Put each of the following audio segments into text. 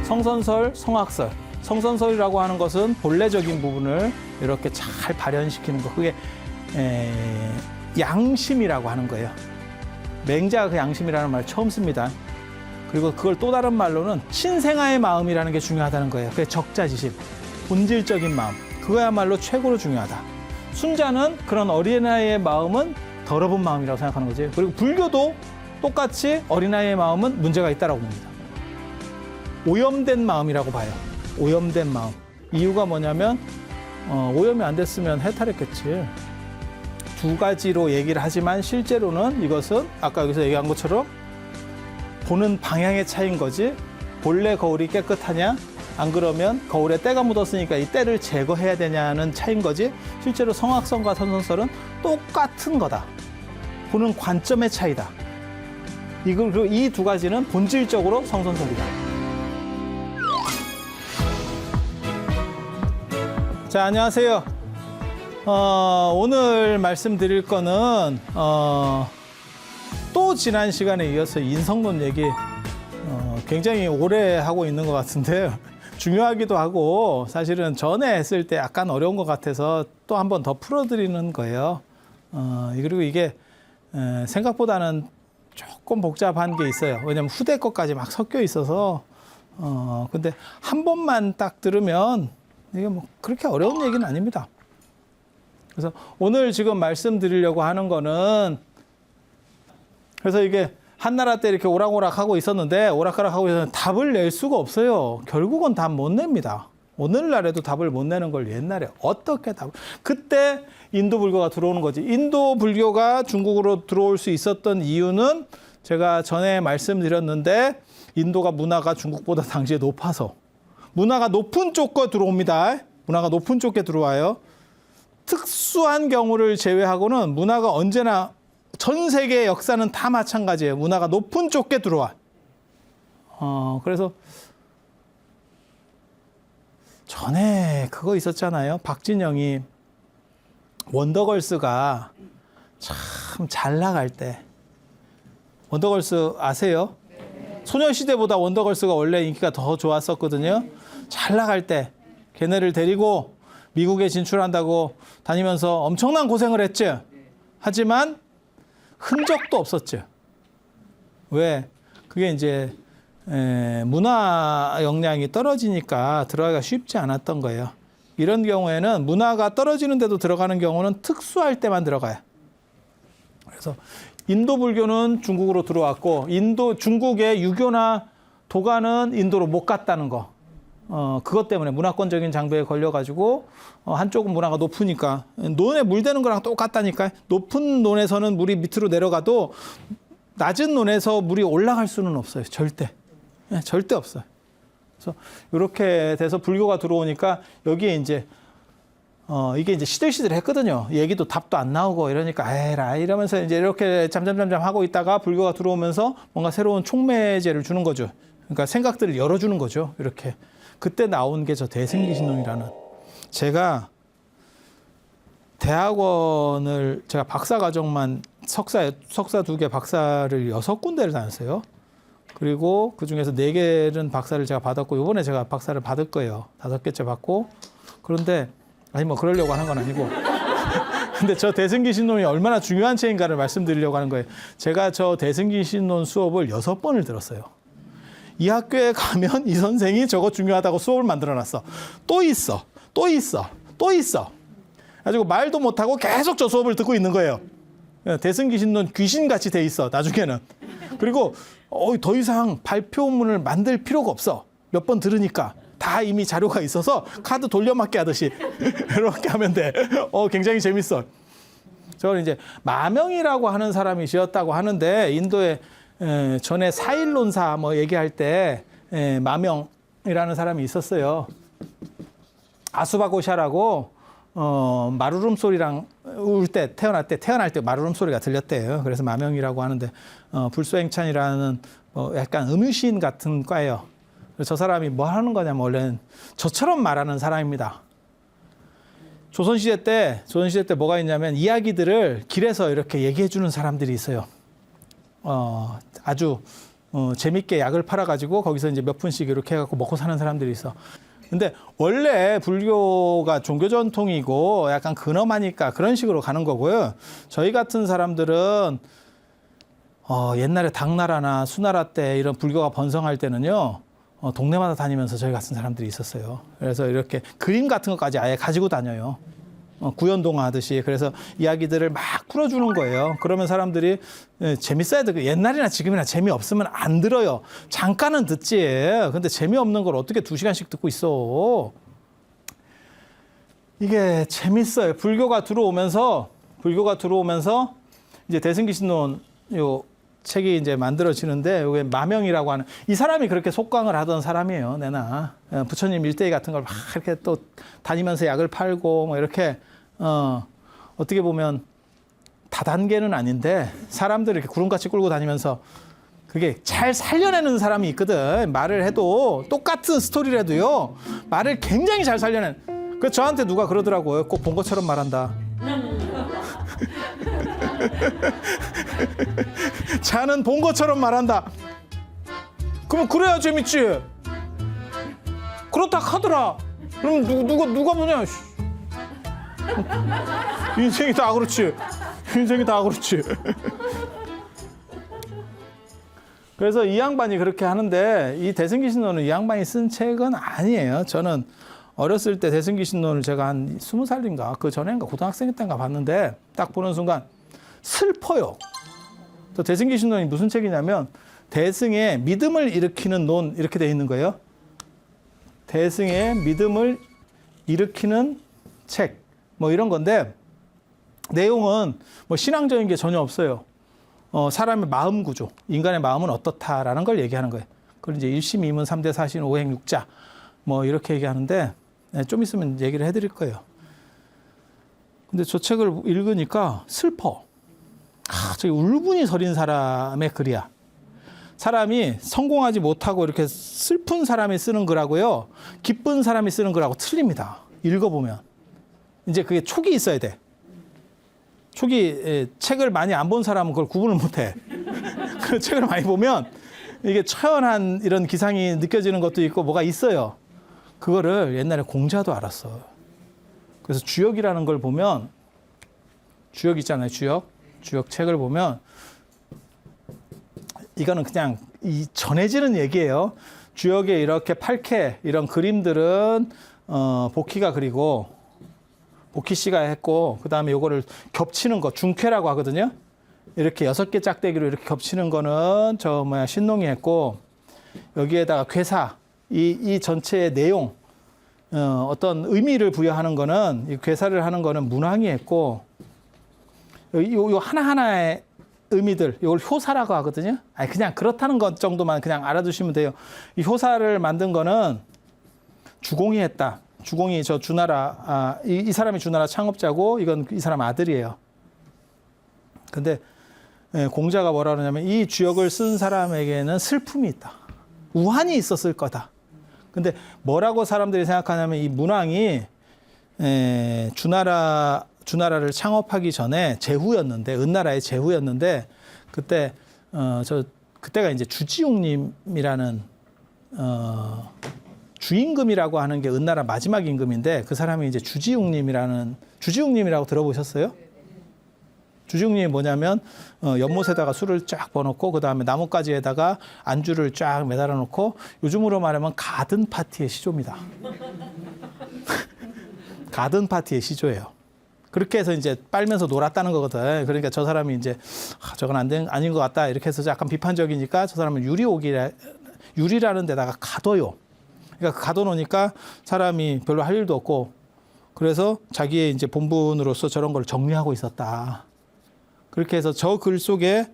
성선설, 성악설. 성선설이라고 하는 것은 본래적인 부분을 이렇게 잘 발현시키는 거. 그게 양심이라고 하는 거예요. 맹자가 그 양심이라는 말 처음 씁니다. 그리고 그걸 또 다른 말로는 신생아의 마음이라는 게 중요하다는 거예요. 그게 적자지심, 본질적인 마음. 그거야말로 최고로 중요하다. 순자는 그런 어린아이의 마음은 더러운 마음이라고 생각하는 거지. 그리고 불교도 똑같이 어린아이의 마음은 문제가 있다고 봅니다. 오염된 마음이라고 봐요. 오염된 마음. 이유가 뭐냐면 오염이 안 됐으면 해탈했겠지. 두 가지로 얘기를 하지만 실제로는 이것은 아까 여기서 얘기한 것처럼 보는 방향의 차이인 거지. 본래 거울이 깨끗하냐? 안 그러면 거울에 때가 묻었으니까 이 때를 제거해야 되냐는 차이인 거지. 실제로 성악설과 선선설은 똑같은 거다. 보는 관점의 차이다. 그리고 이 두 가지는 본질적으로 성선설이다. 자, 안녕하세요. 오늘 말씀드릴 거는 또 지난 시간에 이어서 인성론 얘기 굉장히 오래 하고 있는 것 같은데요. 중요하기도 하고 사실은 전에 했을 때 약간 어려운 것 같아서 또 한 번 더 풀어드리는 거예요. 그리고 이게 생각보다는 조금 복잡한 게 있어요. 왜냐면 후대 것까지 막 섞여 있어서 근데 한 번만 딱 들으면 이게 뭐 그렇게 어려운 얘기는 아닙니다. 그래서 오늘 지금 말씀드리려고 하는 거는 그래서 이게 한나라 때 이렇게 오락오락하고 있었는데 오락가락하고 있었는데 답을 낼 수가 없어요. 결국은 답 못 냅니다. 오늘날에도 답을 못 내는 걸 옛날에 어떻게 답을 그때 인도 불교가 들어오는 거지. 인도 불교가 중국으로 들어올 수 있었던 이유는 제가 전에 말씀드렸는데 인도가 문화가 중국보다 당시에 높아서 문화가 높은 쪽거 들어옵니다. 문화가 높은 쪽에 들어와요. 특수한 경우를 제외하고는 문화가 언제나 전 세계의 역사는 다 마찬가지예요. 문화가 높은 쪽에 들어와. 그래서 전에 그거 있었잖아요. 박진영이 원더걸스가 참 잘 나갈 때 원더걸스 아세요? 소녀시대보다 원더걸스가 원래 인기가 더 좋았었거든요. 잘 나갈 때 걔네를 데리고 미국에 진출한다고 다니면서 엄청난 고생을 했죠. 하지만 흔적도 없었죠. 왜? 그게 이제 문화 역량이 떨어지니까 들어가기가 쉽지 않았던 거예요. 이런 경우에는 문화가 떨어지는데도 들어가는 경우는 특수할 때만 들어가요. 그래서 인도 불교는 중국으로 들어왔고 중국의 유교나 도가는 인도로 못 갔다는 거. 그것 때문에 문화권적인 장벽에 걸려가지고 한쪽은 문화가 높으니까 논에 물 대는 거랑 똑같다니까. 높은 논에서는 물이 밑으로 내려가도 낮은 논에서 물이 올라갈 수는 없어요. 절대. 절대 없어요. 그래서 이렇게 돼서 불교가 들어오니까 여기에 이제 이게 이제 시들시들했거든요. 얘기도 답도 안 나오고 이러니까 에라 이러면서 이제 이렇게 잠잠잠잠 하고 있다가 불교가 들어오면서 뭔가 새로운 촉매제를 주는 거죠. 그러니까 생각들을 열어주는 거죠. 이렇게. 그때 나온 게 저 대승기신론이라는. 제가 대학원을 제가 박사 과정만 석사 2개 박사를 6군데를 다녔어요. 그리고 그중에서 4개는 박사를 제가 받았고 이번에 제가 박사를 받을 거예요. 5개째 받고. 그런데 아니 뭐 그러려고 하는 건 아니고. 근데 저 대승기신론이 얼마나 중요한 책인가를 말씀드리려고 하는 거예요. 제가 저 대승기신론 수업을 6번을 들었어요. 이 학교에 가면 이 선생이 저거 중요하다고 수업을 만들어놨어. 또 있어. 가지고 말도 못하고 계속 저 수업을 듣고 있는 거예요. 대승기신론 귀신같이 돼 있어. 나중에는. 그리고 더 이상 발표문을 만들 필요가 없어. 몇 번 들으니까. 다 이미 자료가 있어서 카드 돌려막기 하듯이 이렇게 하면 돼. 굉장히 재밌어. 저는 이제 마명이라고 하는 사람이셨다고 하는데 인도에 전에 사일론사 뭐 얘기할 때 마명이라는 사람이 있었어요. 아수바고샤라고 마루룸 소리랑 태어날 때 마루룸 소리가 들렸대요. 그래서 마명이라고 하는데 불소행찬이라는 약간 음유시인 같은 과예요. 저 사람이 뭐 하는 거냐면 원래는 저처럼 말하는 사람입니다. 조선시대 때 뭐가 있냐면 이야기들을 길에서 이렇게 얘기해 주는 사람들이 있어요. 아주 재밌게 약을 팔아가지고 거기서 이제 몇 푼씩 이렇게 해갖고 먹고 사는 사람들이 있어. 근데 원래 불교가 종교 전통이고 약간 근엄하니까 그런 식으로 가는 거고요. 저희 같은 사람들은 옛날에 당나라나 수나라 때 이런 불교가 번성할 때는요, 동네마다 다니면서 저희 같은 사람들이 있었어요. 그래서 이렇게 그림 같은 것까지 아예 가지고 다녀요. 구연동화 하듯이. 그래서 이야기들을 막 풀어주는 거예요. 그러면 사람들이 재밌어야 돼. 옛날이나 지금이나 재미없으면 안 들어요. 잠깐은 듣지. 근데 재미없는 걸 어떻게 2시간씩 듣고 있어. 이게 재밌어요. 불교가 들어오면서 이제 대승기신론 요 책이 이제 만들어지는데 이게 마명이라고 하는 이 사람이 그렇게 속강을 하던 사람이에요. 내나 부처님 일대기 같은 걸 막 이렇게 또 다니면서 약을 팔고 뭐 이렇게 어떻게 보면 다단계는 아닌데 사람들을 이렇게 구름같이 끌고 다니면서 그게 잘 살려내는 사람이 있거든. 말을 해도 똑같은 스토리를 해도요 말을 굉장히 잘 살려낸. 그 저한테 누가 그러더라고요. 꼭 본 것처럼 말한다. 자는 본 것처럼 말한다. 그러면 그래야 재밌지. 그렇다 하더라. 그럼 누가 뭐냐. 인생이 다 그렇지. 인생이 다 그렇지. 그래서 이 양반이 그렇게 하는데 이 대승기신론은 이 양반이 쓴 책은 아니에요. 저는 어렸을 때 대승기신론을 제가 한 20살인가 그 전에인가 고등학생 때인가 봤는데 딱 보는 순간 슬퍼요. 또 대승기신론이 무슨 책이냐면 대승의 믿음을 일으키는 논 이렇게 돼 있는 거예요. 대승의 믿음을 일으키는 책 뭐 이런 건데 내용은 뭐 신앙적인 게 전혀 없어요. 사람의 마음 구조, 인간의 마음은 어떻다라는 걸 얘기하는 거예요. 그걸 이제 1심, 2문, 3대, 4신, 5행, 6자 뭐 이렇게 얘기하는데 좀 있으면 얘기를 해드릴 거예요. 근데 저 책을 읽으니까 슬퍼. 저기 울분이 서린 사람의 글이야. 사람이 성공하지 못하고 이렇게 슬픈 사람이 쓰는 글하고요, 기쁜 사람이 쓰는 글하고 틀립니다. 읽어보면. 이제 그게 촉이 있어야 돼. 촉이, 책을 많이 안 본 사람은 그걸 구분을 못 해. 그 책을 많이 보면 이게 처연한 이런 기상이 느껴지는 것도 있고 뭐가 있어요. 그거를 옛날에 공자도 알았어. 그래서 주역이라는 걸 보면, 주역 있잖아요, 주역. 주역 책을 보면 이거는 그냥 이 전해지는 얘기예요. 주역에 이렇게 8캐 이런 그림들은 복희가 그리고 복희 씨가 했고, 그 다음에 요거를 겹치는 거 중캐라고 하거든요. 이렇게 6개 짝대기로 이렇게 겹치는 거는 신농이 했고, 여기에다가 괴사 이 전체의 내용 어떤 의미를 부여하는 거는 이 괴사를 하는 거는 문왕이 했고, 요 하나하나의 의미들, 이걸 효사라고 하거든요. 아니, 그냥 그렇다는 것 정도만 그냥 알아두시면 돼요. 이 효사를 만든 거는 주공이 했다. 주공이 저 주나라, 이 사람이 주나라 창업자고, 이건 이 사람 아들이에요. 근데 공자가 뭐라 그러냐면 이 주역을 쓴 사람에게는 슬픔이 있다. 우환이 있었을 거다. 근데 뭐라고 사람들이 생각하냐면 이 문왕이 주나라를 창업하기 전에 제후였는데, 은나라의 제후였는데, 그때 그때가 이제 주지웅님이라는 주임금이라고 하는 게 은나라 마지막 임금인데, 그 사람이 이제 주지웅님이라고 들어보셨어요? 주지웅님이 뭐냐면 연못에다가 술을 쫙 부어놓고 그 다음에 나뭇가지에다가 안주를 쫙 매달아 놓고, 요즘으로 말하면 가든 파티의 시조입니다. 가든 파티의 시조예요. 그렇게 해서 이제 빨면서 놀았다는 거거든. 그러니까 저 사람이 이제 저건 아닌 것 같다 이렇게 해서 약간 비판적이니까 저 사람은 유리라는 데다가 가둬요. 그러니까 가둬놓으니까 사람이 별로 할 일도 없고, 그래서 자기의 이제 본분으로서 저런 걸 정리하고 있었다. 그렇게 해서 저 글 속에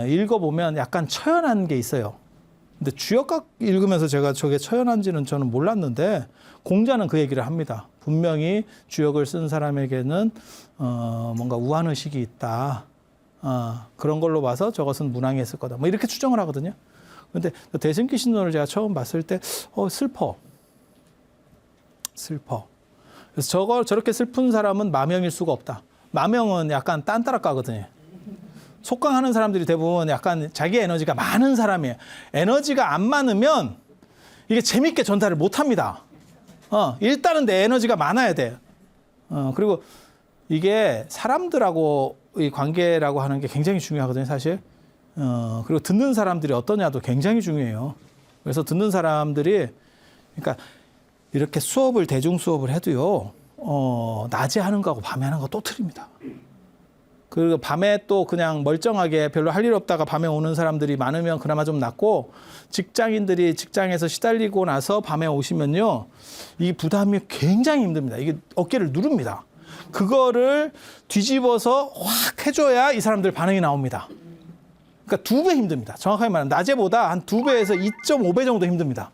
읽어보면 약간 처연한 게 있어요. 근데 주역각 읽으면서 제가 저게 처연한지는 저는 몰랐는데, 공자는 그 얘기를 합니다. 분명히 주역을 쓴 사람에게는 뭔가 우환의식이 있다. 그런 걸로 봐서 저것은 문왕이 했을 거다. 뭐 이렇게 추정을 하거든요. 근데 대승기신론을 제가 처음 봤을 때 슬퍼. 그래서 저렇게 슬픈 사람은 마명일 수가 없다. 마명은 약간 딴따라 까거든요. 속강하는 사람들이 대부분 약간 자기 에너지가 많은 사람이에요. 에너지가 안 많으면 이게 재밌게 전달을 못 합니다. 일단은 내 에너지가 많아야 돼요. 그리고 이게 사람들하고 이 관계라고 하는 게 굉장히 중요하거든요, 사실. 그리고 듣는 사람들이 어떠냐도 굉장히 중요해요. 그래서 듣는 사람들이, 그러니까 이렇게 수업을, 대중 수업을 해도요, 낮에 하는 거하고 밤에 하는 거 또 틀립니다. 그리고 밤에 또 그냥 멀쩡하게 별로 할 일 없다가 밤에 오는 사람들이 많으면 그나마 좀 낫고, 직장인들이 직장에서 시달리고 나서 밤에 오시면요, 이 부담이 굉장히 힘듭니다. 이게 어깨를 누릅니다. 그거를 뒤집어서 확 해줘야 이 사람들 반응이 나옵니다. 그러니까 2배 힘듭니다. 정확하게 말하면 낮에보다 한 2배에서 2.5배 정도 힘듭니다.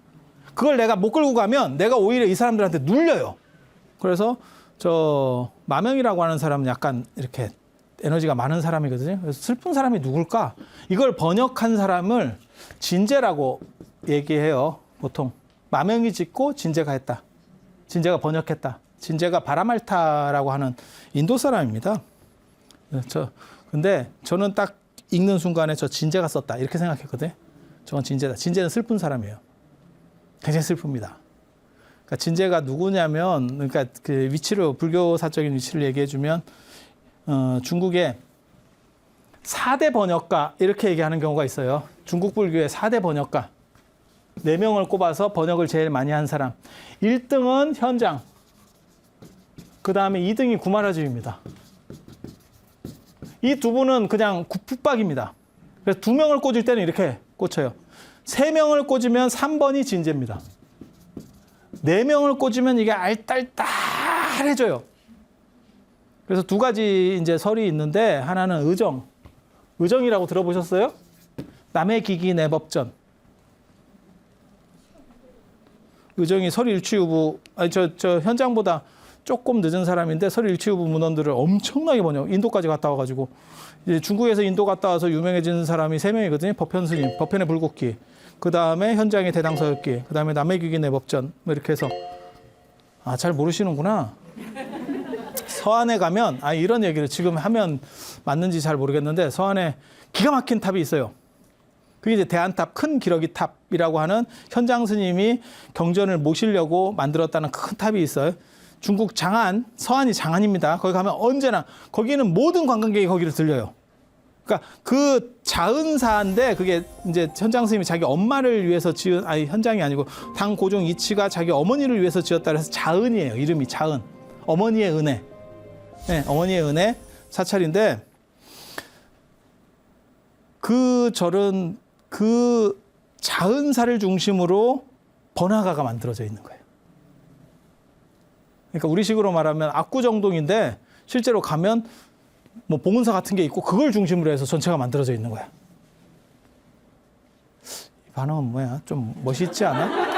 그걸 내가 못 끌고 가면 내가 오히려 이 사람들한테 눌려요. 그래서 저 마명이라고 하는 사람은 약간 이렇게 에너지가 많은 사람이거든요. 그래서 슬픈 사람이 누굴까? 이걸 번역한 사람을 진제라고 얘기해요. 보통 마명이 짓고 진제가 했다. 진제가 번역했다. 진제가 바라말타라고 하는 인도 사람입니다. 근데 저는 딱 읽는 순간에 저 진제가 썼다 이렇게 생각했거든요. 저건 진제다. 진제는 슬픈 사람이에요. 굉장히 슬픕니다. 그러니까 진제가 누구냐면, 그러니까 그 위치를, 불교사적인 위치를 얘기해주면, 중국에 4대 번역가 이렇게 얘기하는 경우가 있어요. 중국 불교의 4대 번역가. 4명을 꼽아서 번역을 제일 많이 한 사람. 1등은 현장. 그 다음에 2등이 구마라주입니다. 이 2분은 그냥 풋박입니다. 그래서 2명을 꽂을 때는 이렇게 꽂혀요. 3명을 꽂으면 3번이 진제입니다. 4명을 꽂으면 이게 알딸딸해져요. 그래서 2가지 이제 설이 있는데, 하나는 의정. 의정이라고 들어보셨어요? 남의 기기 내 법전. 의정이 설일취유부, 저 현장보다 조금 늦은 사람인데 설일취유부 문헌들을 엄청나게 번역, 인도까지 갔다 와가지고, 이제 중국에서 인도 갔다 와서 유명해진 사람이 3명이거든요. 법현 스님, 법현의 불국기. 그 다음에 현장의 대당서역기. 그 다음에 남의 기기 내 법전. 뭐 이렇게 해서. 잘 모르시는구나. 서안에 가면, 이런 얘기를 지금 하면 맞는지 잘 모르겠는데, 서안에 기가 막힌 탑이 있어요. 그게 이제 대안탑, 큰 기러기 탑이라고 하는 현장 스님이 경전을 모시려고 만들었다는 큰 탑이 있어요. 중국 장안, 서안이 장안입니다. 거기 가면 언제나, 거기는 모든 관광객이 거기를 들려요. 그러니까 그 자은사인데, 그게 이제 현장 스님이 자기 엄마를 위해서 지은, 현장이 아니고 당 고종 이치가 자기 어머니를 위해서 지었다 그래서 자은이에요. 이름이 자은. 어머니의 은혜. 네, 어머니의 은혜 사찰인데, 그 절은 그 자은사를 중심으로 번화가가 만들어져 있는 거예요. 그러니까 우리식으로 말하면 압구정동인데 실제로 가면 뭐 봉은사 같은 게 있고 그걸 중심으로 해서 전체가 만들어져 있는 거야. 이 반응은 뭐야? 좀 멋있지 않아?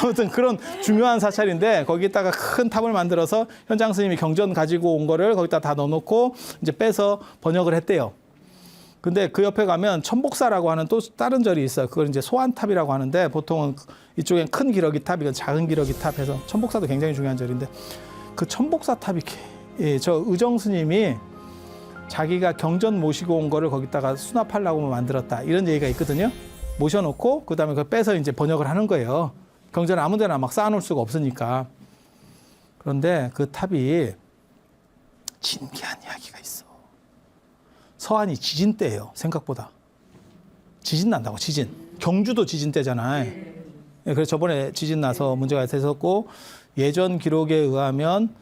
아무튼 그런 중요한 사찰인데, 거기다가 큰 탑을 만들어서 현장 스님이 경전 가지고 온 거를 거기다 다 넣어놓고 이제 빼서 번역을 했대요. 근데 그 옆에 가면 천복사라고 하는 또 다른 절이 있어요. 그걸 이제 소환탑이라고 하는데, 보통은 이쪽엔 큰 기러기 탑, 이건 작은 기러기 탑 해서, 천복사도 굉장히 중요한 절인데, 그 천복사 탑이, 저 의정 스님이 자기가 경전 모시고 온 거를 거기다가 수납하려고 만들었다, 이런 얘기가 있거든요. 모셔놓고 그 다음에 그걸 빼서 이제 번역을 하는 거예요. 경전을 아무 데나 막 쌓아놓을 수가 없으니까. 그런데 그 탑이 신기한 이야기가 있어. 서안이 지진 때예요. 생각보다. 지진 난다고, 지진. 경주도 지진 때잖아요. 그래서 저번에 지진 나서 문제가 됐었고, 예전 기록에 의하면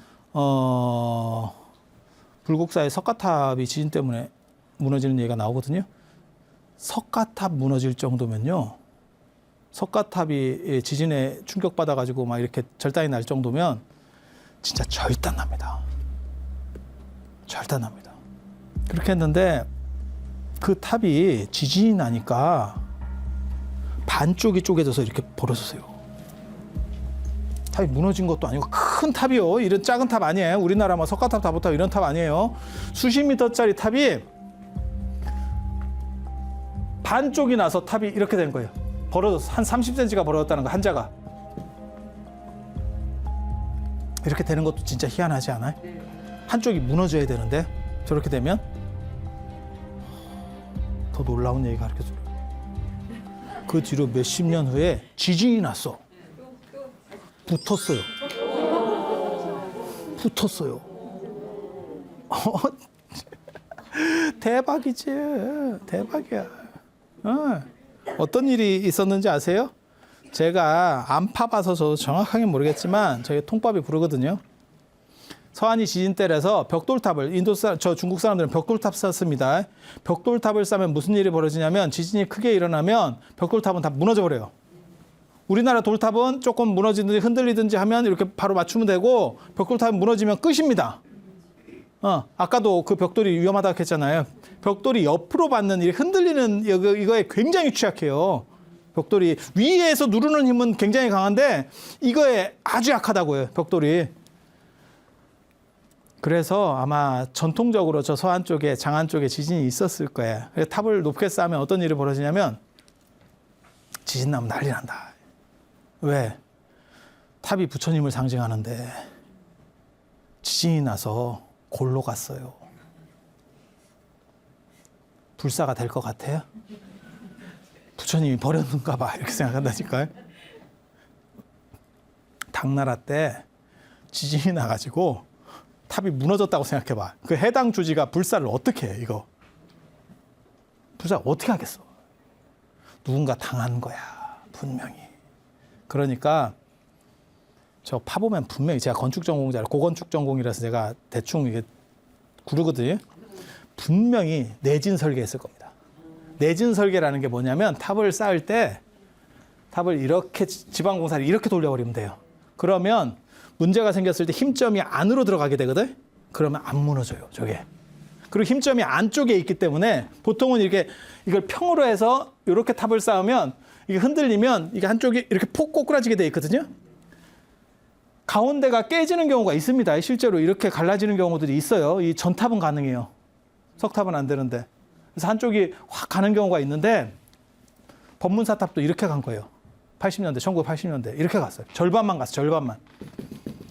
불국사의 석가탑이 지진 때문에 무너지는 얘기가 나오거든요. 석가탑 무너질 정도면요, 석가탑이 지진에 충격받아가지고 막 이렇게 절단이 날 정도면 진짜 절단 납니다. 절단 납니다. 그렇게 했는데 그 탑이 지진이 나니까 반쪽이 쪼개져서 이렇게 벌어졌어요. 탑이 무너진 것도 아니고 큰 탑이요. 이런 작은 탑 아니에요. 우리나라 뭐 석가탑, 다보탑 이런 탑 아니에요. 수십 미터짜리 탑이 반쪽이 나서 탑이 이렇게 된 거예요. 벌어졌어. 한 30cm가 벌어졌다는 거, 한자가. 이렇게 되는 것도 진짜 희한하지 않아요? 한쪽이 무너져야 되는데 저렇게 되면. 더 놀라운 얘기가 가르쳐 줘요. 그 뒤로 몇십 년 후에 지진이 났어. 붙었어요. 붙었어요. 대박이지. 대박이야. 어떤 일이 있었는지 아세요? 제가 안 파봐서 저도 정확하게 모르겠지만 저희 통밥이 부르거든요. 서한이 지진 때라서 벽돌탑을 저 중국 사람들은 벽돌탑 쌓습니다. 벽돌탑을 쌓으면 무슨 일이 벌어지냐면 지진이 크게 일어나면 벽돌탑은 다 무너져 버려요. 우리나라 돌탑은 조금 무너지든지 흔들리든지 하면 이렇게 바로 맞추면 되고 벽돌탑이 무너지면 끝입니다. 아까도 그 벽돌이 위험하다고 했잖아요. 벽돌이 옆으로 받는 이 흔들리는 이거에 굉장히 취약해요. 벽돌이 위에서 누르는 힘은 굉장히 강한데 이거에 아주 약하다고요. 벽돌이. 그래서 아마 전통적으로 저 서안 쪽에 장안 쪽에 지진이 있었을 거예요. 그래서 탑을 높게 쌓으면 어떤 일이 벌어지냐면 지진 나면 난리 난다. 왜? 탑이 부처님을 상징하는데 지진이 나서 골로 갔어요. 불사가 될 것 같아요? 부처님이 버렸는가 봐 이렇게 생각한다니까요. 당나라 때 지진이 나가지고 탑이 무너졌다고 생각해봐. 그 해당 주지가 불사를 어떻게 해 이거. 불사 어떻게 하겠어. 누군가 당한 거야 분명히. 그러니까 저 파보면 분명히 제가 건축 전공자라 고건축 전공이라서 제가 대충 이게 구르거든요. 분명히 내진 설계했을 겁니다. 내진 설계라는 게 뭐냐면 탑을 쌓을 때 탑을 이렇게 지방공사를 이렇게 돌려버리면 돼요. 그러면 문제가 생겼을 때 힘점이 안으로 들어가게 되거든. 그러면 안 무너져요 저게. 그리고 힘점이 안쪽에 있기 때문에 보통은 이렇게 이걸 평으로 해서 이렇게 탑을 쌓으면 이게 흔들리면 이게 한쪽이 이렇게 폭 꼬꾸라지게 돼 있거든요. 가운데가 깨지는 경우가 있습니다. 실제로 이렇게 갈라지는 경우들이 있어요. 이 전탑은 가능해요. 석탑은 안 되는데. 그래서 한쪽이 확 가는 경우가 있는데 법문사탑도 이렇게 간 거예요. 80년대, 1980년대 이렇게 갔어요. 절반만 갔어요. 절반만.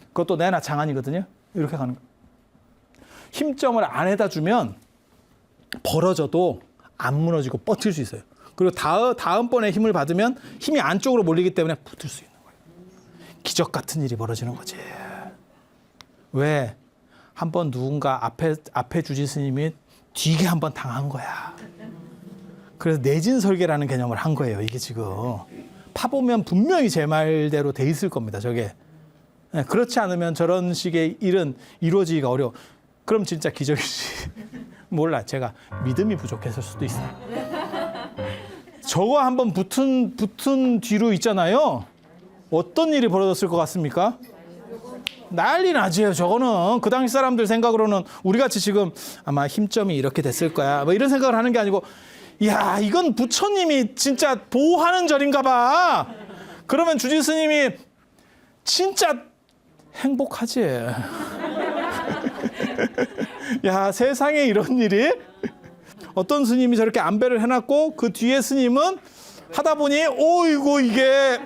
그것도 내나 장안이거든요. 이렇게 가는 거예요. 힘점을 안에다 주면 벌어져도 안 무너지고 버틸 수 있어요. 그리고 다음번에 힘을 받으면 힘이 안쪽으로 몰리기 때문에 붙을 수 있는 거예요. 기적 같은 일이 벌어지는 거지. 왜? 한번 누군가 앞에 주지 스님이 뒤게 한번 당한 거야. 그래서 내진 설계라는 개념을 한 거예요. 이게 지금. 파보면 분명히 제 말대로 돼 있을 겁니다. 저게. 그렇지 않으면 저런 식의 일은 이루어지기가 어려워. 그럼 진짜 기적이지. 몰라. 제가 믿음이 부족했을 수도 있어요. 저거 한번 붙은 뒤로 있잖아요. 어떤 일이 벌어졌을 것 같습니까? 난리 나지요. 저거는 그 당시 사람들 생각으로는 우리같이 지금 아마 힘점이 이렇게 됐을 거야. 뭐 이런 생각을 하는 게 아니고 야 이건 부처님이 진짜 보호하는 절인가 봐. 그러면 주지 스님이 진짜 행복하지. 야 세상에 이런 일이 어떤 스님이 저렇게 안배를 해놨고 그 뒤에 스님은 하다 보니 오이고 이게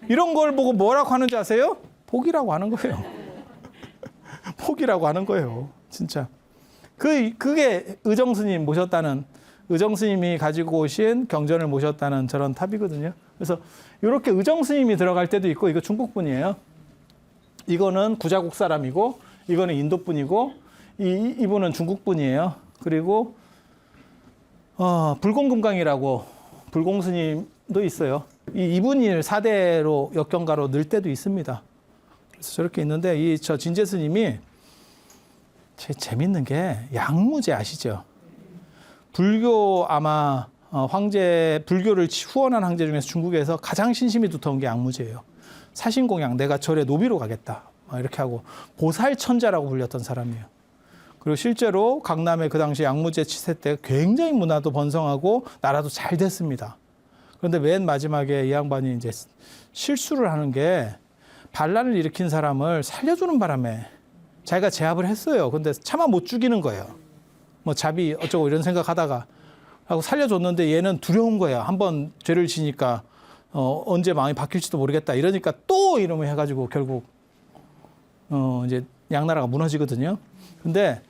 이런 걸 보고 뭐라고 하는지 아세요? 복이라고 하는 거예요. 복이라고 하는 거예요. 진짜. 그게 의정 스님 모셨다는 의정 스님이 가지고 오신 경전을 모셨다는 저런 탑이거든요. 그래서 이렇게 의정 스님이 들어갈 때도 있고 이거 중국 분이에요. 이거는 구자국 사람이고 이거는 인도 분이고 이분은 중국 분이에요. 그리고 불공금강이라고 불공스님도 있어요. 이분이 사대로 역경가로 늘 때도 있습니다. 그래서 저렇게 있는데 저 진제 스님이 재밌는 게 양무제 아시죠? 불교 아마 불교를 후원한 황제 중에서 중국에서 가장 신심이 두터운 게 양무제예요. 사신공양 내가 절에 노비로 가겠다 이렇게 하고 보살천자라고 불렸던 사람이에요. 그리고 실제로 강남의 그 당시 양무제 치세 때 굉장히 문화도 번성하고 나라도 잘 됐습니다. 그런데 맨 마지막에 이 양반이 이제 실수를 하는 게 반란을 일으킨 사람을 살려주는 바람에 자기가 제압을 했어요. 근데 차마 못 죽이는 거예요. 뭐 자비 어쩌고 이런 생각하다가 하고 살려줬는데 얘는 두려운 거야. 한번 죄를 지니까 언제 마음이 바뀔지도 모르겠다. 이러니까 또 이놈을 해가지고 결국 이제 양나라가 무너지거든요. 근데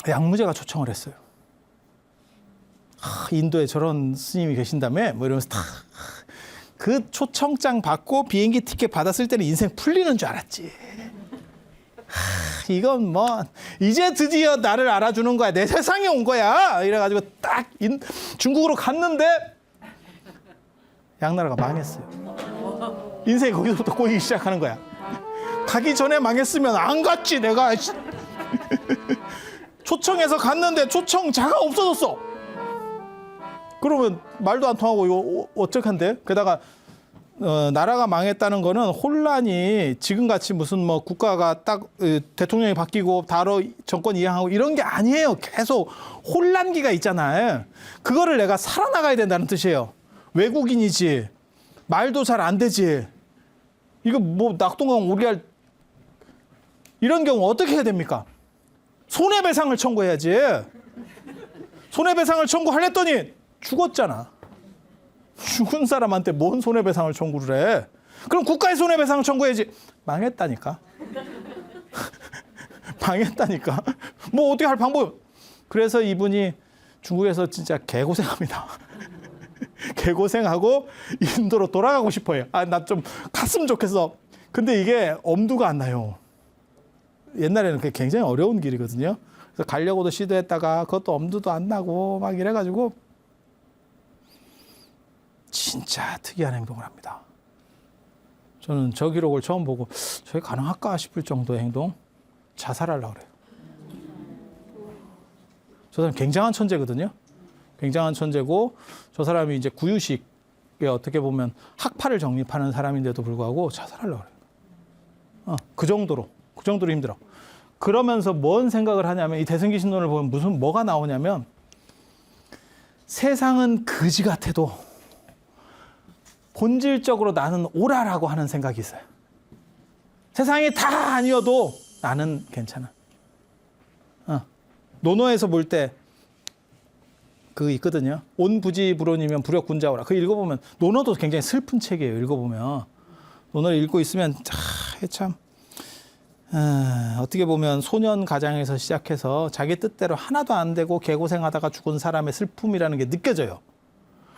양무제가 초청을 했어요. 인도에 저런 스님이 계신다며? 뭐 이러면서 다. 그 초청장 받고 비행기 티켓 받았을 때는 인생 풀리는 줄 알았지. 이건 뭐 이제 드디어 나를 알아주는 거야. 내 세상에 온 거야. 이래가지고 딱 중국으로 갔는데 양나라가 망했어요. 인생이 거기서부터 꼬이기 시작하는 거야. 가기 전에 망했으면 안 갔지 내가. 초청해서 갔는데 초청자가 없어졌어. 그러면 말도 안 통하고 이거 어떡한데? 게다가 나라가 망했다는 거는 혼란이 지금같이 무슨 뭐 국가가 딱 대통령이 바뀌고 바로 정권 이양하고 이런 게 아니에요. 계속 혼란기가 있잖아요. 그거를 내가 살아나가야 된다는 뜻이에요. 외국인이지. 말도 잘 안 되지. 이거 뭐 낙동강 오리알 이런 경우 어떻게 해야 됩니까? 손해배상을 청구해야지. 손해배상을 청구하랬더니 죽었잖아. 죽은 사람한테 뭔 손해배상을 청구를 해? 그럼 국가의 손해배상을 청구해야지. 망했다니까. 망했다니까. 뭐 어떻게 할 방법. 그래서 이분이 중국에서 진짜 개고생합니다. 개고생하고 인도로 돌아가고 싶어요. 나 좀 갔으면 좋겠어. 근데 이게 엄두가 안 나요. 옛날에는 그게 굉장히 어려운 길이거든요. 그래서 가려고도 시도했다가 그것도 엄두도 안 나고 막 이래가지고 진짜 특이한 행동을 합니다. 저는 저 기록을 처음 보고 저게 가능할까 싶을 정도의 행동. 자살하려고 그래요. 저 사람 굉장한 천재거든요. 굉장한 천재고 저 사람이 이제 구유식에 어떻게 보면 학파를 정립하는 사람인데도 불구하고 자살하려고 그래요. 그 정도로 힘들어. 그러면서 뭔 생각을 하냐면 이 대승기신론을 보면 뭐가 나오냐면 세상은 그지 같아도 본질적으로 나는 옳아라고 하는 생각이 있어요. 세상이 다 아니어도 나는 괜찮아. 논어에서 볼 때 그 있거든요. 온부지불온이면 불역군자오라. 그 읽어보면 논어도 굉장히 슬픈 책이에요. 읽어보면 논어를 읽고 있으면 참 어떻게 보면 소년 가장에서 시작해서 자기 뜻대로 하나도 안 되고 개고생하다가 죽은 사람의 슬픔이라는 게 느껴져요.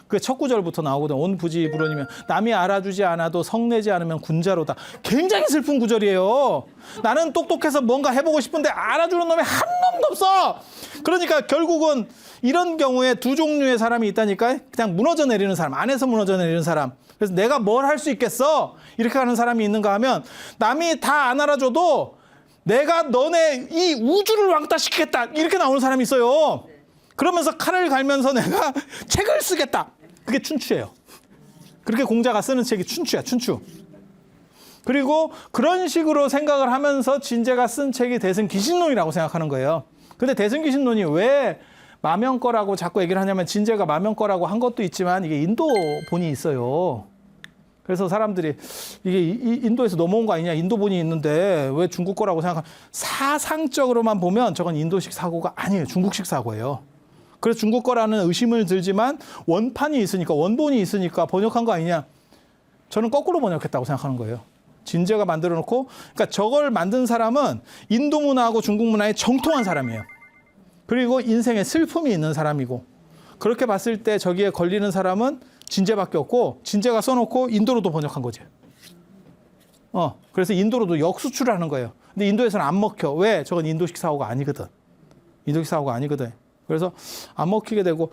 그 첫 구절부터 나오거든. 온부지불온이면 남이 알아주지 않아도 성내지 않으면 군자로다. 굉장히 슬픈 구절이에요. 나는 똑똑해서 뭔가 해보고 싶은데 알아주는 놈이 한 놈도 없어. 그러니까 결국은 이런 경우에 두 종류의 사람이 있다니까. 그냥 무너져 내리는 사람, 안에서 무너져 내리는 사람. 그래서 내가 뭘 할 수 있겠어? 이렇게 하는 사람이 있는가 하면 남이 다 안 알아줘도 내가 너네 이 우주를 왕따시키겠다. 이렇게 나오는 사람이 있어요. 그러면서 칼을 갈면서 내가 책을 쓰겠다. 그게 춘추예요. 그렇게 공자가 쓰는 책이 춘추야, 춘추. 그리고 그런 식으로 생각을 하면서 진제가 쓴 책이 대승기신론이라고 생각하는 거예요. 근데 대승기신론이 왜 마명거라고 자꾸 얘기를 하냐면 진제가 마명거라고 한 것도 있지만 이게 인도본이 있어요. 그래서 사람들이 이게 인도에서 넘어온 거 아니냐, 인도본이 있는데 왜 중국 거라고 생각하면 사상적으로만 보면 저건 인도식 사고가 아니에요. 중국식 사고예요. 그래서 중국 거라는 의심을 들지만 원판이 있으니까, 원본이 있으니까 번역한 거 아니냐. 저는 거꾸로 번역했다고 생각하는 거예요. 진제가 만들어 놓고, 그러니까 저걸 만든 사람은 인도 문화하고 중국 문화에 정통한 사람이에요. 그리고 인생에 슬픔이 있는 사람이고, 그렇게 봤을 때 저기에 걸리는 사람은 진제밖에 없고, 진제가 써놓고 인도로도 번역한 거지. 그래서 인도로도 역수출을 하는 거예요. 근데 인도에서는 안 먹혀. 왜? 저건 인도식 사고가 아니거든. 인도식 사고가 아니거든. 그래서 안 먹히게 되고,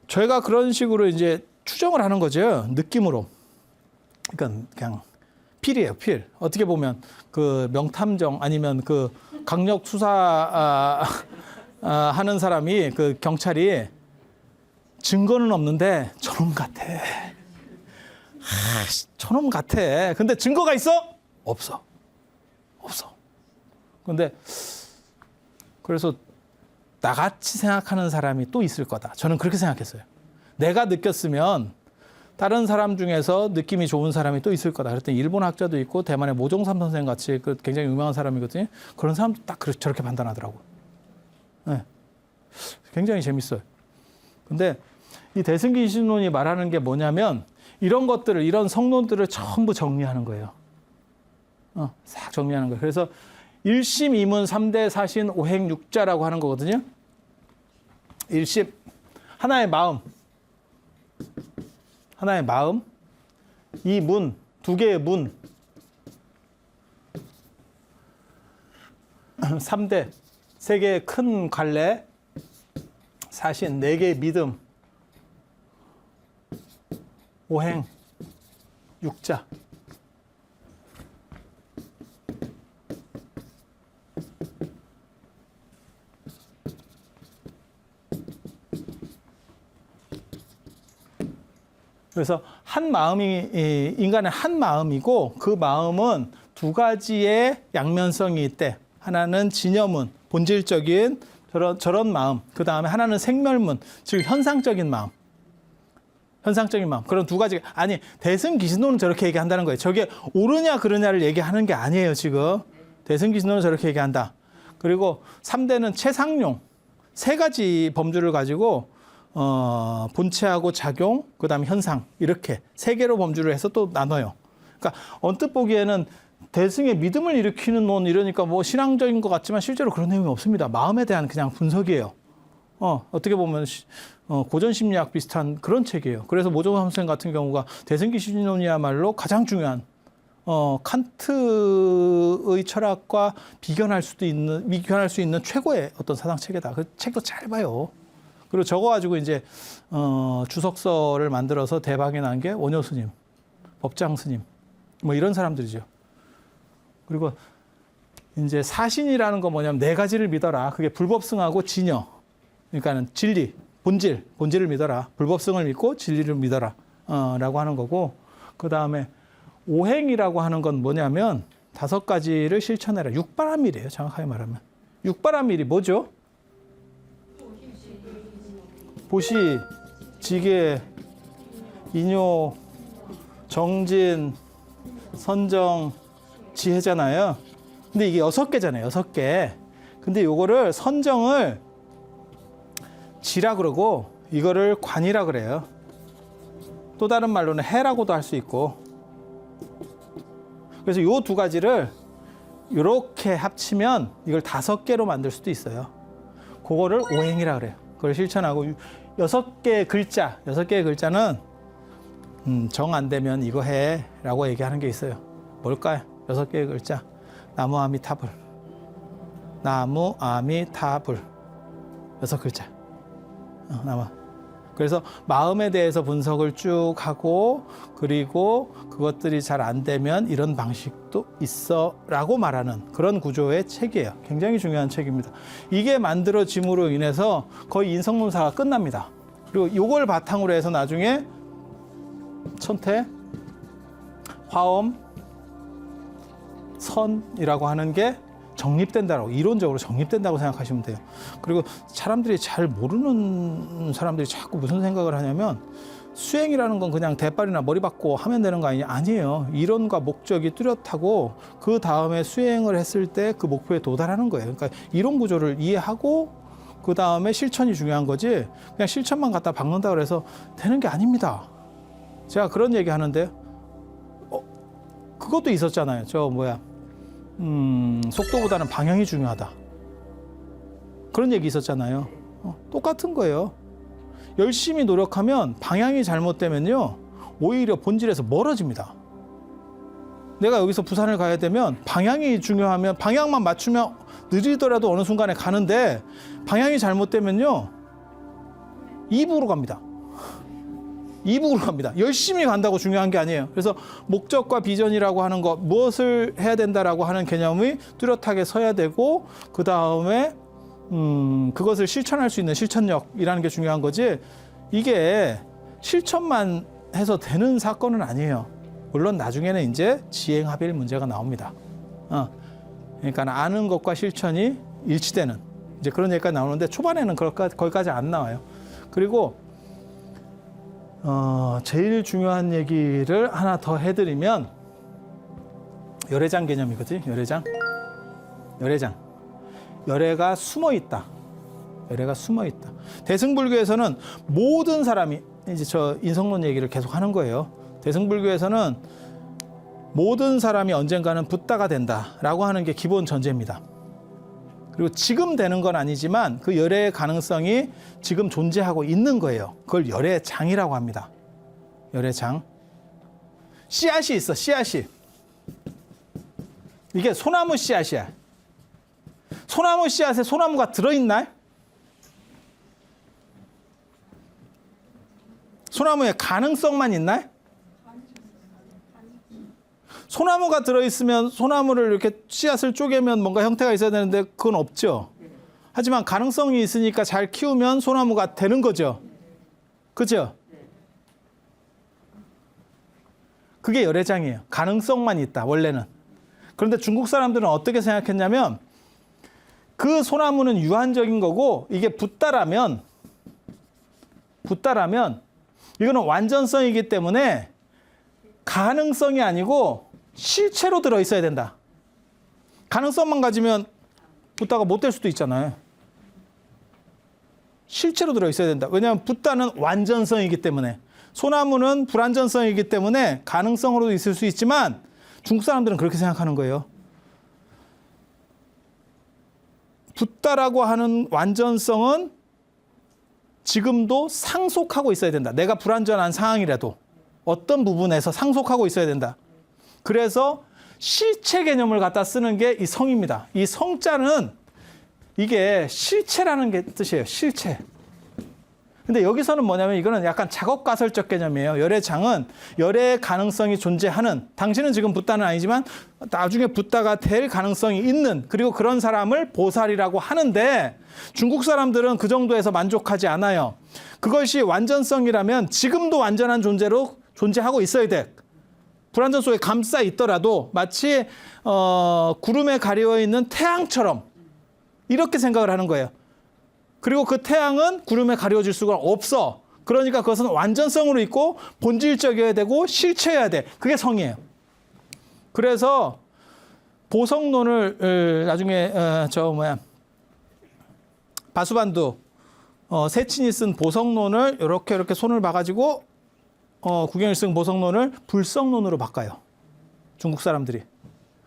저희가 그런 식으로 이제 추정을 하는 거죠. 느낌으로. 그러니까 그냥 필이에요, 필. 어떻게 보면 그 명탐정 아니면 그 강력 수사 하는 사람이, 그 경찰이 증거는 없는데 저놈 같아. 저놈 같아. 근데 증거가 있어? 없어. 근데 그래서 나같이 생각하는 사람이 또 있을 거다. 저는 그렇게 생각했어요. 내가 느꼈으면 다른 사람 중에서 느낌이 좋은 사람이 또 있을 거다. 그랬더니 일본 학자도 있고 대만의 모종삼 선생 같이 그 굉장히 유명한 사람이거든요. 그런 사람도 딱 저렇게 판단하더라고요. 네. 굉장히 재밌어요. 근데 이 대승기신론이 말하는 게 뭐냐면 이런 것들을, 이런 성론들을 전부 정리하는 거예요. 싹 정리하는 거예요. 그래서 일심 이문 삼대 사신 오행 육자라고 하는 거거든요. 일심 하나의 마음, 하나의 마음, 이 문, 두 개의 문, 삼대 세 개의 큰 관례, 사신 네 개의 믿음, 오행 육자. 그래서 한 마음이 인간의 한 마음이고 그 마음은 두 가지의 양면성이 있대. 하나는 진여문, 본질적인 저런 마음. 그 다음에 하나는 생멸문, 즉 현상적인 마음. 현상적인 마음. 그런 두 가지. 아니 대승기신론은 저렇게 얘기한다는 거예요. 저게 옳으냐 그르냐를 얘기하는 게 아니에요. 지금 대승기신론은 저렇게 얘기한다. 그리고 3대는 최상용. 세 가지 범주를 가지고 본체하고 작용, 그다음에 현상 이렇게 세 개로 범주를 해서 또 나눠요. 그러니까 언뜻 보기에는 대승의 믿음을 일으키는 논 이러니까 뭐 신앙적인 것 같지만 실제로 그런 내용이 없습니다. 마음에 대한 그냥 분석이에요. 어떻게 보면 고전 심리학 비슷한 그런 책이에요. 그래서 모종삼 선생 같은 경우가 대승기신론이야말로 가장 중요한 칸트의 철학과 비견할 수 있는 최고의 어떤 사상 체계다. 그 책도 잘 봐요. 그리고 저거 가지고 이제 주석서를 만들어서 대박이 난 게 원효 스님, 법장 스님, 뭐 이런 사람들이죠. 그리고 이제 사신이라는 건 뭐냐면 네 가지를 믿어라. 그게 불법승하고 진여, 그러니까는 진리, 본질을 믿어라. 불법승을 믿고 진리를 믿어라. 라고 하는 거고, 그 다음에 오행이라고 하는 건 뭐냐면 5가지를 실천해라. 육바람일이에요. 정확하게 말하면. 육바람일이 뭐죠? 보시, 지계, 인요, 정진, 선정, 지혜잖아요. 근데 이게 6개잖아요. 6개. 근데 요거를 선정을 지라 그러고 이거를 관이라 그래요. 또 다른 말로는 해라고도 할 수 있고. 그래서 요 두 가지를 이렇게 합치면 이걸 5개로 만들 수도 있어요. 그거를 오행이라 그래요. 그걸 실천하고 6개의 글자는 정 안 되면 이거 해라고 얘기하는 게 있어요. 뭘까요? 6개의 글자. 나무 아미타불. 나무 아미타불. 6글자. 그래서 마음에 대해서 분석을 쭉 하고 그리고 그것들이 잘 안 되면 이런 방식도 있어라고 말하는 그런 구조의 책이에요. 굉장히 중요한 책입니다. 이게 만들어짐으로 인해서 거의 인성론사가 끝납니다. 그리고 이걸 바탕으로 해서 나중에 천태, 화엄, 선이라고 하는 게 정립된다고, 이론적으로 정립된다고 생각하시면 돼요. 그리고 사람들이 잘 모르는 사람들이 자꾸 무슨 생각을 하냐면 수행이라는 건 그냥 대빨이나 머리 박고 하면 되는 거 아니냐? 아니에요. 이론과 목적이 뚜렷하고 그 다음에 수행을 했을 때 그 목표에 도달하는 거예요. 그러니까 이론 구조를 이해하고 그 다음에 실천이 중요한 거지 그냥 실천만 갖다 박는다 그래서 되는 게 아닙니다. 제가 그런 얘기 하는데 그것도 있었잖아요. 속도보다는 방향이 중요하다. 그런 얘기 있었잖아요. 똑같은 거예요. 열심히 노력하면 방향이 잘못되면요. 오히려 본질에서 멀어집니다. 내가 여기서 부산을 가야 되면 방향이 중요하면 방향만 맞추면 느리더라도 어느 순간에 가는데 방향이 잘못되면요. 이북으로 갑니다. 이북으로 갑니다. 열심히 간다고 중요한 게 아니에요. 그래서 목적과 비전이라고 하는 것, 무엇을 해야 된다라고 하는 개념이 뚜렷하게 서야 되고 그 다음에 그것을 실천할 수 있는 실천력이라는 게 중요한 거지 이게 실천만 해서 되는 사건은 아니에요. 물론 나중에는 이제 지행합일 문제가 나옵니다. 그러니까 아는 것과 실천이 일치되는 이제 그런 얘기가 나오는데 초반에는 거기까지 안 나와요. 그리고 제일 중요한 얘기를 하나 더 해드리면 열애장 개념이거든. 열애장. 열애가 숨어 있다. 대승불교에서는 모든 사람이 이제 저 인성론 얘기를 계속 하는 거예요. 대승불교에서는 모든 사람이 언젠가는 붓다가 된다라고 하는 게 기본 전제입니다. 그리고 지금 되는 건 아니지만 그 열애의 가능성이 지금 존재하고 있는 거예요. 그걸 열애의 장이라고 합니다. 열애의 장. 씨앗이 있어, 씨앗이. 이게 소나무 씨앗이야. 소나무 씨앗에 소나무가 들어있나? 소나무에 가능성만 있나? 소나무가 들어있으면 소나무를 이렇게 씨앗을 쪼개면 뭔가 형태가 있어야 되는데 그건 없죠. 하지만 가능성이 있으니까 잘 키우면 소나무가 되는 거죠. 그죠? 그게 열애장이에요. 가능성만 있다, 원래는. 그런데 중국 사람들은 어떻게 생각했냐면 그 소나무는 유한적인 거고 이게 붓다라면 이거는 완전성이기 때문에 가능성이 아니고 실체로 들어있어야 된다. 가능성만 가지면 붓다가 못 될 수도 있잖아요. 실체로 들어있어야 된다. 왜냐하면 붓다는 완전성이기 때문에, 소나무는 불완전성이기 때문에 가능성으로도 있을 수 있지만 중국 사람들은 그렇게 생각하는 거예요. 붓다라고 하는 완전성은 지금도 상속하고 있어야 된다. 내가 불완전한 상황이라도 어떤 부분에서 상속하고 있어야 된다. 그래서 실체 개념을 갖다 쓰는 게 이 성입니다. 이 성자는 이게 실체라는 게 뜻이에요. 실체. 근데 여기서는 뭐냐면 이거는 약간 작업가설적 개념이에요. 열애장은 열애의 가능성이 존재하는, 당신은 지금 붓다는 아니지만 나중에 붓다가 될 가능성이 있는, 그리고 그런 사람을 보살이라고 하는데 중국 사람들은 그 정도에서 만족하지 않아요. 그것이 완전성이라면 지금도 완전한 존재로 존재하고 있어야 돼. 불완전 속에 감싸 있더라도 마치 구름에 가려워 있는 태양처럼 이렇게 생각을 하는 거예요. 그리고 그 태양은 구름에 가려워질 수가 없어. 그러니까 그것은 완전성으로 있고 본질적이어야 되고 실체여야 돼. 그게 성이에요. 그래서 보성론을 나중에 바수반두 세친이 쓴 보성론을 이렇게 손을 봐가지고 구경일승 보성론을 불성론으로 바꿔요. 중국 사람들이.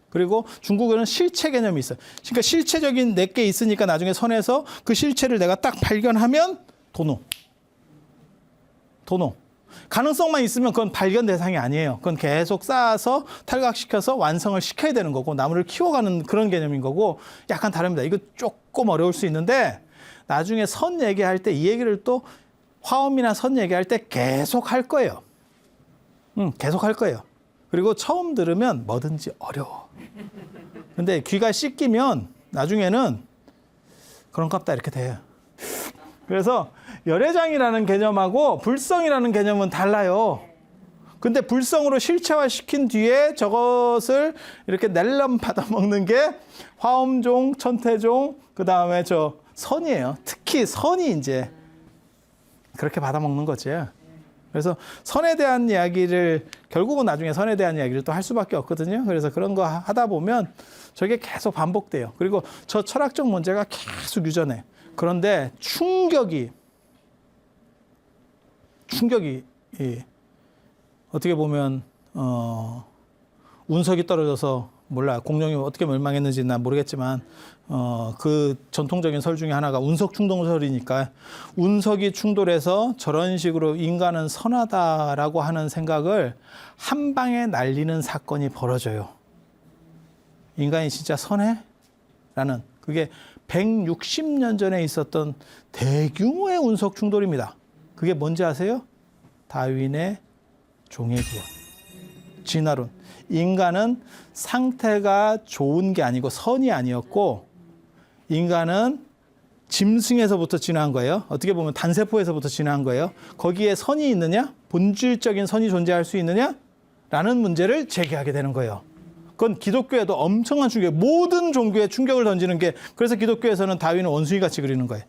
그리고 중국에는 실체 개념이 있어요. 그러니까 실체적인 내게 있으니까 나중에 선에서 그 실체를 내가 딱 발견하면 도노. 가능성만 있으면 그건 발견 대상이 아니에요. 그건 계속 쌓아서 탈각시켜서 완성을 시켜야 되는 거고 나무를 키워가는 그런 개념인 거고 약간 다릅니다. 이거 조금 어려울 수 있는데 나중에 선 얘기할 때 이 얘기를 또 화엄이나 선 얘기할 때 계속 할 거예요. 계속 할 거예요. 그리고 처음 들으면 뭐든지 어려워. 근데 귀가 씻기면 나중에는 그런갑다 이렇게 돼요. 그래서 열애장이라는 개념하고 불성이라는 개념은 달라요. 근데 불성으로 실체화시킨 뒤에 저것을 이렇게 낼름 받아먹는 게 화엄종, 천태종, 그 다음에 선이에요. 특히 선이 이제 그렇게 받아먹는 거지. 그래서 선에 대한 이야기를 결국은 나중에 선에 대한 이야기를 또 할 수밖에 없거든요. 그래서 그런 거 하다 보면 저게 계속 반복돼요. 그리고 저 철학적 문제가 계속 유전해. 그런데 충격이 어떻게 보면 운석이 떨어져서 몰라 공룡이 어떻게 멸망했는지 난 모르겠지만 그 전통적인 설 중에 하나가 운석 충동설이니까 운석이 충돌해서 저런 식으로 인간은 선하다라고 하는 생각을 한 방에 날리는 사건이 벌어져요. 인간이 진짜 선해? 라는 그게 160년 전에 있었던 대규모의 운석 충돌입니다. 그게 뭔지 아세요? 다윈의 종의 구원. 진화론. 인간은 상태가 좋은 게 아니고 선이 아니었고 인간은 짐승에서부터 진화한 거예요. 어떻게 보면 단세포에서부터 진화한 거예요. 거기에 선이 있느냐? 본질적인 선이 존재할 수 있느냐? 라는 문제를 제기하게 되는 거예요. 그건 기독교에도 엄청난 충격, 모든 종교에 충격을 던지는 게 그래서 기독교에서는 다윈을 원숭이같이 그리는 거예요.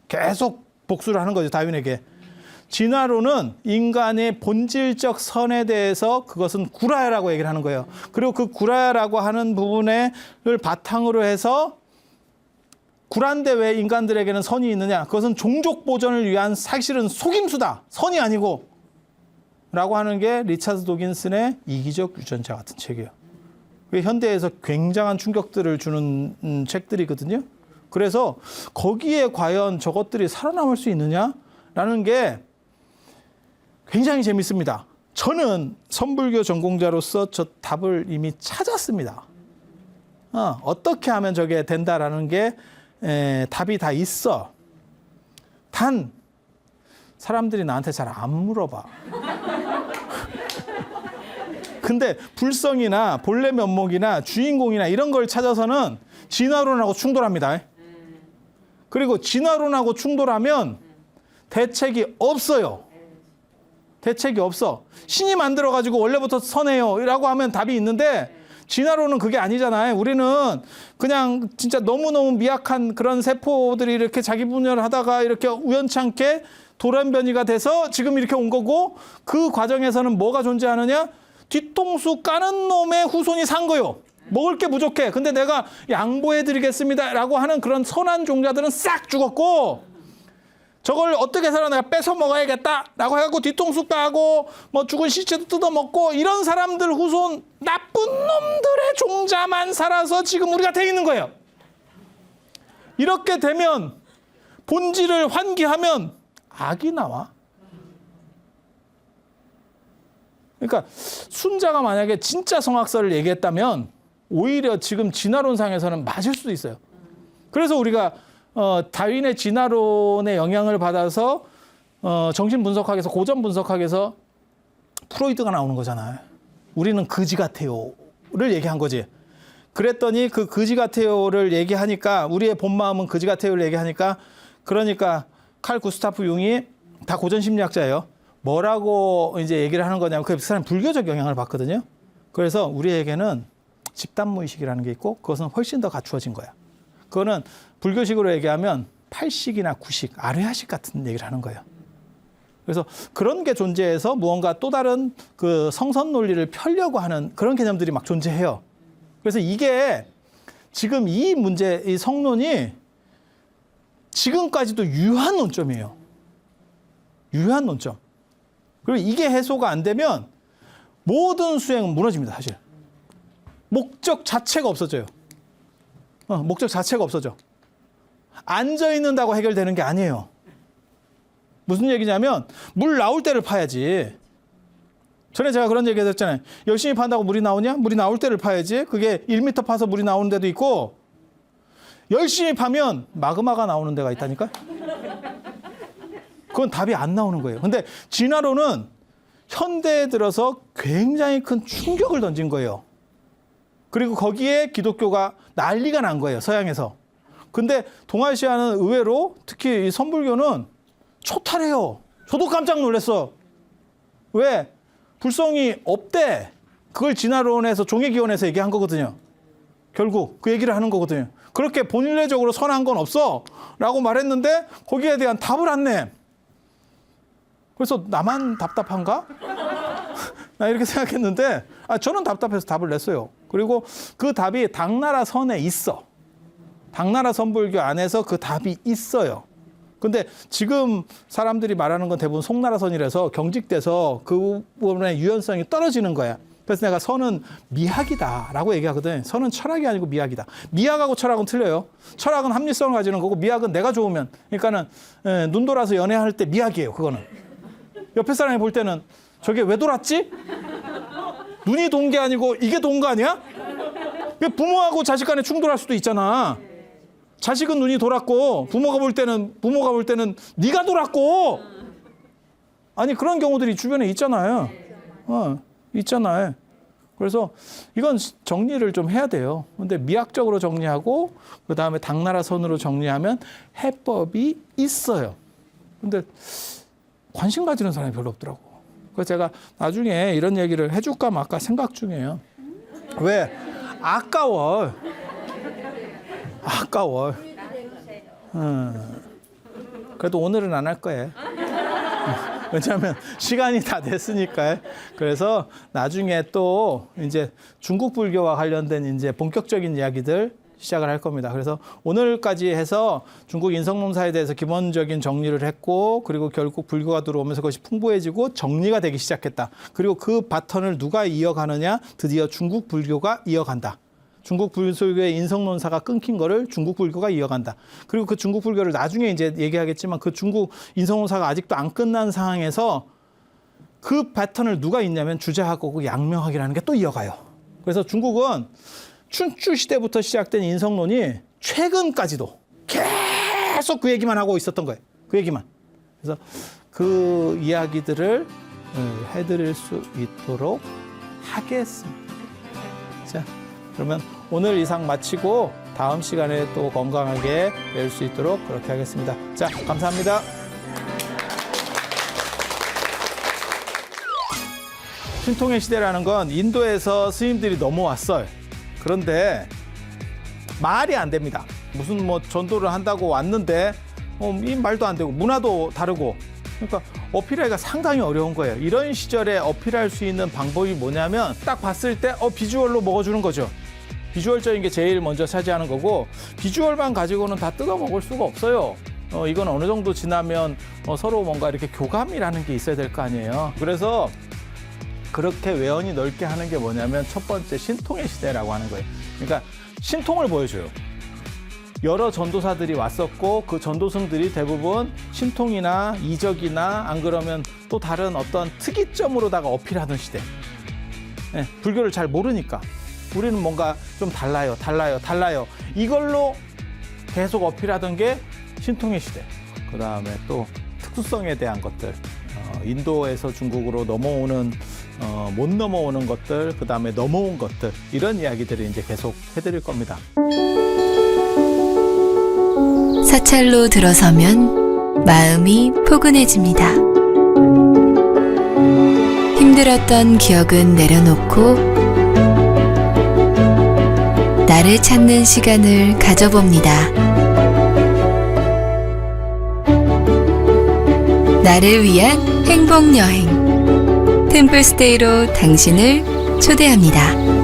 계속 복수를 하는 거죠. 다윈에게. 진화론은 인간의 본질적 선에 대해서 그것은 구라야라고 얘기를 하는 거예요. 그리고 그 구라야라고 하는 부분을 바탕으로 해서 구라인데 왜 인간들에게는 선이 있느냐? 그것은 종족 보존을 위한 사실은 속임수다. 선이 아니고. 라고 하는 게 리차드 도긴슨의 이기적 유전자 같은 책이에요. 현대에서 굉장한 충격들을 주는 책들이거든요. 그래서 거기에 과연 저것들이 살아남을 수 있느냐라는 게 굉장히 재밌습니다. 저는 선불교 전공자로서 저 답을 이미 찾았습니다. 어떻게 하면 저게 된다라는 게 답이 다 있어. 단 사람들이 나한테 잘 안 물어봐. 근데 불성이나 본래 면목이나 주인공이나 이런 걸 찾아서는 진화론하고 충돌합니다. 그리고 진화론하고 충돌하면 대책이 없어요. 대책이 없어. 신이 만들어가지고 원래부터 선해요 라고 하면 답이 있는데 진화론은 그게 아니잖아요. 우리는 그냥 진짜 너무너무 미약한 그런 세포들이 이렇게 자기 분열하다가 이렇게 우연찮게 돌연변이가 돼서 지금 이렇게 온 거고 그 과정에서는 뭐가 존재하느냐? 뒤통수 까는 놈의 후손이 산 거요. 먹을 게 부족해. 근데 내가 양보해드리겠습니다 라고 하는 그런 선한 종자들은 싹 죽었고 저걸 어떻게 해서 내가 뺏어 먹어야겠다 라고 해갖고 뒤통수 까고 뭐 죽은 시체도 뜯어먹고 이런 사람들 후손 나쁜 놈들의 종자만 살아서 지금 우리가 돼 있는 거예요. 이렇게 되면 본질을 환기하면 악이 나와. 그러니까 순자가 만약에 진짜 성악설을 얘기했다면 오히려 지금 진화론상에서는 맞을 수도 있어요. 그래서 우리가 다윈의 진화론의 영향을 받아서 정신 분석학에서 고전 분석학에서 프로이드가 나오는 거잖아요. 우리는 그지 같아요를 얘기한 거지. 그랬더니 그 그지 같아요를 얘기하니까 우리의 본 마음은 그지 같아요를 얘기하니까 그러니까 칼 구스타프 융이 다 고전 심리학자예요. 뭐라고 이제 얘기를 하는 거냐면 그 사람 불교적 영향을 받거든요. 그래서 우리에게는 집단 무의식이라는 게 있고 그것은 훨씬 더 갖추어진 거야. 그거는 불교식으로 얘기하면 팔식이나 구식, 아뢰하식 같은 얘기를 하는 거예요. 그래서 그런 게 존재해서 무언가 또 다른 그 성선 논리를 펴려고 하는 그런 개념들이 막 존재해요. 그래서 이게 지금 이 문제, 이 성론이 지금까지도 유효한 논점이에요. 유효한 논점. 그리고 이게 해소가 안 되면 모든 수행은 무너집니다, 사실. 목적 자체가 없어져요. 목적 자체가 없어져. 앉아 있는다고 해결되는 게 아니에요. 무슨 얘기냐면 물 나올 때를 파야지. 전에 제가 그런 얘기 했잖아요. 열심히 판다고 물이 나오냐? 물이 나올 때를 파야지. 그게 1m 파서 물이 나오는 데도 있고 열심히 파면 마그마가 나오는 데가 있다니까. 그건 답이 안 나오는 거예요. 근데 진화론은 현대에 들어서 굉장히 큰 충격을 던진 거예요. 그리고 거기에 기독교가 난리가 난 거예요. 서양에서. 근데 동아시아는 의외로 특히 이 선불교는 초탈해요. 저도 깜짝 놀랐어. 왜? 불성이 없대. 그걸 진화론에서 종의기원에서 얘기한 거거든요. 결국 그 얘기를 하는 거거든요. 그렇게 본래적으로 선한 건 없어 라고 말했는데 거기에 대한 답을 안 내. 그래서 나만 답답한가? 나 이렇게 생각했는데 저는 답답해서 답을 냈어요. 그리고 그 답이 당나라 선에 있어. 당나라 선불교 안에서 그 답이 있어요. 근데 지금 사람들이 말하는 건 대부분 송나라 선이라서 경직돼서 그 부분의 유연성이 떨어지는 거야. 그래서 내가 선은 미학이다라고 얘기하거든. 선은 철학이 아니고 미학이다. 미학하고 철학은 틀려요. 철학은 합리성을 가지는 거고 미학은 내가 좋으면. 그러니까는 눈 돌아서 연애할 때 미학이에요. 그거는. 옆에 사람이 볼 때는 저게 왜 돌았지? 눈이 돈 게 아니고 이게 돈 거 아니야? 부모하고 자식 간에 충돌할 수도 있잖아. 자식은 눈이 돌았고 부모가 볼 때는 네가 돌았고. 아니 그런 경우들이 주변에 있잖아요. 있잖아요. 그래서 이건 정리를 좀 해야 돼요. 근데 미학적으로 정리하고 그다음에 당나라 선으로 정리하면 해법이 있어요. 근데 관심 가지는 사람이 별로 없더라고. 그래서 제가 나중에 이런 얘기를 해줄까 말까 생각 중이에요. 왜? 아까워. 그래도 오늘은 안 할 거예요. 왜냐하면 시간이 다 됐으니까요. 그래서 나중에 또 이제 중국 불교와 관련된 이제 본격적인 이야기들 시작을 할 겁니다. 그래서 오늘까지 해서 중국 인성논사에 대해서 기본적인 정리를 했고, 그리고 결국 불교가 들어오면서 그것이 풍부해지고 정리가 되기 시작했다. 그리고 그 바턴을 누가 이어가느냐? 드디어 중국 불교가 이어간다. 중국 불교의 인성논사가 끊긴 거를 중국 불교가 이어간다. 그리고 그 중국 불교를 나중에 이제 얘기하겠지만, 그 중국 인성논사가 아직도 안 끝난 상황에서 그 바턴을 누가 잇냐면 주자하고 양명학이라는 게 또 이어가요. 그래서 중국은 춘추 시대부터 시작된 인성론이 최근까지도 계속 그 얘기만 하고 있었던 거예요. 그 얘기만. 그래서 그 이야기들을 해드릴 수 있도록 하겠습니다. 자, 그러면 오늘 이상 마치고 다음 시간에 또 건강하게 뵐 수 있도록 그렇게 하겠습니다. 자, 감사합니다. 신통의 시대라는 건 인도에서 스님들이 넘어왔어요. 그런데 말이 안 됩니다. 무슨 뭐 전도를 한다고 왔는데 이 말도 안 되고 문화도 다르고, 그러니까 어필하기가 상당히 어려운 거예요. 이런 시절에 어필할 수 있는 방법이 뭐냐면 딱 봤을 때 비주얼로 먹어주는 거죠. 비주얼적인 게 제일 먼저 차지하는 거고, 비주얼만 가지고는 다 뜯어 먹을 수가 없어요. 이건 어느 정도 지나면 서로 뭔가 이렇게 교감이라는 게 있어야 될 거 아니에요. 그래서 그렇게 외연이 넓게 하는 게 뭐냐면 첫 번째 신통의 시대라고 하는 거예요. 그러니까 신통을 보여줘요. 여러 전도사들이 왔었고, 그 전도승들이 대부분 신통이나 이적이나 안 그러면 또 다른 어떤 특이점으로다가 어필하던 시대. 네, 불교를 잘 모르니까 우리는 뭔가 좀 달라요. 이걸로 계속 어필하던 게 신통의 시대. 그 다음에 또 특수성에 대한 것들, 인도에서 중국으로 넘어오는 못 넘어오는 것들, 그 다음에 넘어온 것들, 이런 이야기들을 이제 계속 해드릴 겁니다. 사찰로 들어서면 마음이 포근해집니다. 힘들었던 기억은 내려놓고 나를 찾는 시간을 가져봅니다. 나를 위한 행복 여행 템플스테이로 당신을 초대합니다.